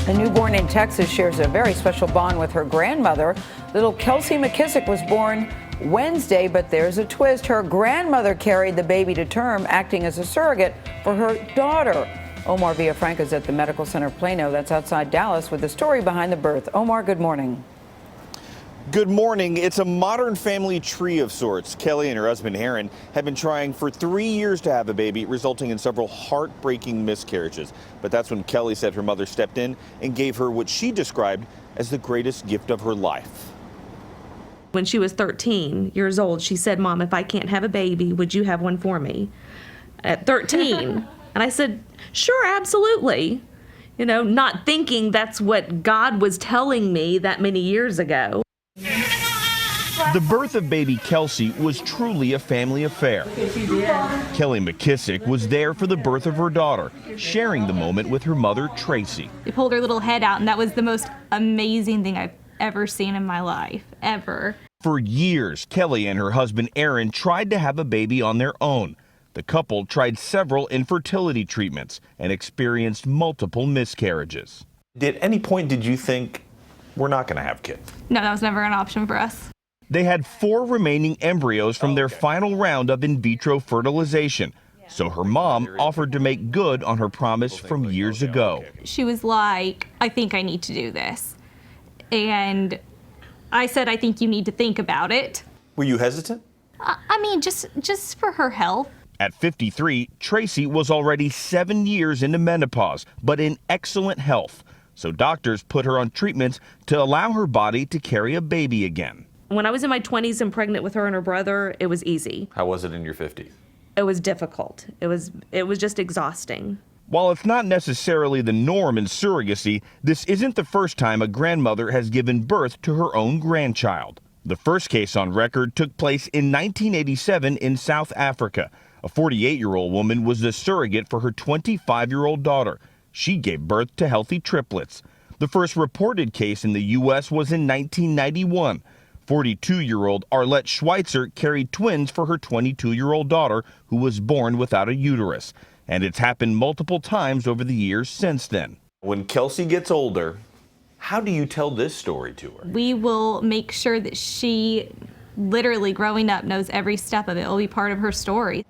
A newborn in Texas shares a very special bond with her grandmother. Little Kelcey McKissack was born Wednesday, but there's a twist. Her grandmother carried the baby to term, acting as a surrogate for her daughter. Omar Villafranca is at the Medical Center of Plano, that's outside Dallas, with the story behind the birth. Omar, good morning. Good morning. It's a modern family tree of sorts. Kelly and her husband Aaron have been trying for 3 years to have a baby, resulting in several heartbreaking miscarriages. But that's when Kelly said her mother stepped in and gave her what she described as the greatest gift of her life. When she was 13 years old, she said, "Mom, if I can't have a baby, would you have one for me?" At 13. And I said, "Sure, absolutely." You know, not thinking that's what God was telling me that many years ago. The birth of baby Kelcey was truly a family affair. Kelly McKissack was there for the birth of her daughter, sharing the moment with her mother, Tracy. She pulled her little head out, and that was the most amazing thing I've ever seen in my life, ever. For years, Kelly and her husband, Aaron, tried to have a baby on their own. The couple tried several infertility treatments and experienced multiple miscarriages. At any point did you think, we're not going to have kids? No, that was never an option for us. They had 4 remaining embryos from their final round of in vitro fertilization. So her mom offered to make good on her promise from years ago. She was like, "I think I need to do this." And I said, "I think you need to think about it." Were you hesitant? I mean, just for her health. At 53, Tracy was already 7 years into menopause, but in excellent health. So doctors put her on treatments to allow her body to carry a baby again. When I was in my 20s and pregnant with her and her brother, it was easy. How was it in your 50s? It was difficult. It was just exhausting. While it's not necessarily the norm in surrogacy, this isn't the first time a grandmother has given birth to her own grandchild. The first case on record took place in 1987 in South Africa. A 48-year-old woman was the surrogate for her 25-year-old daughter. She gave birth to healthy triplets. The first reported case in the U.S. was in 1991. 42-year-old Arlette Schweitzer carried twins for her 22-year-old daughter, who was born without a uterus. And it's happened multiple times over the years since then. When Kelcey gets older, how do you tell this story to her? We will make sure that she, literally growing up, knows every step of it. It will be part of her story.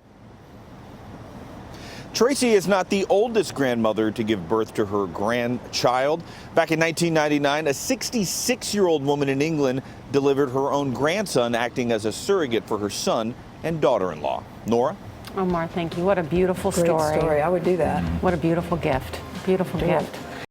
Tracy is not the oldest grandmother to give birth to her grandchild. Back in 1999, a 66-year-old woman in England delivered her own grandson, acting as a surrogate for her son and daughter-in-law. Nora? Omar, thank you. What a beautiful Great story. I would do that. What a beautiful gift. Beautiful gift.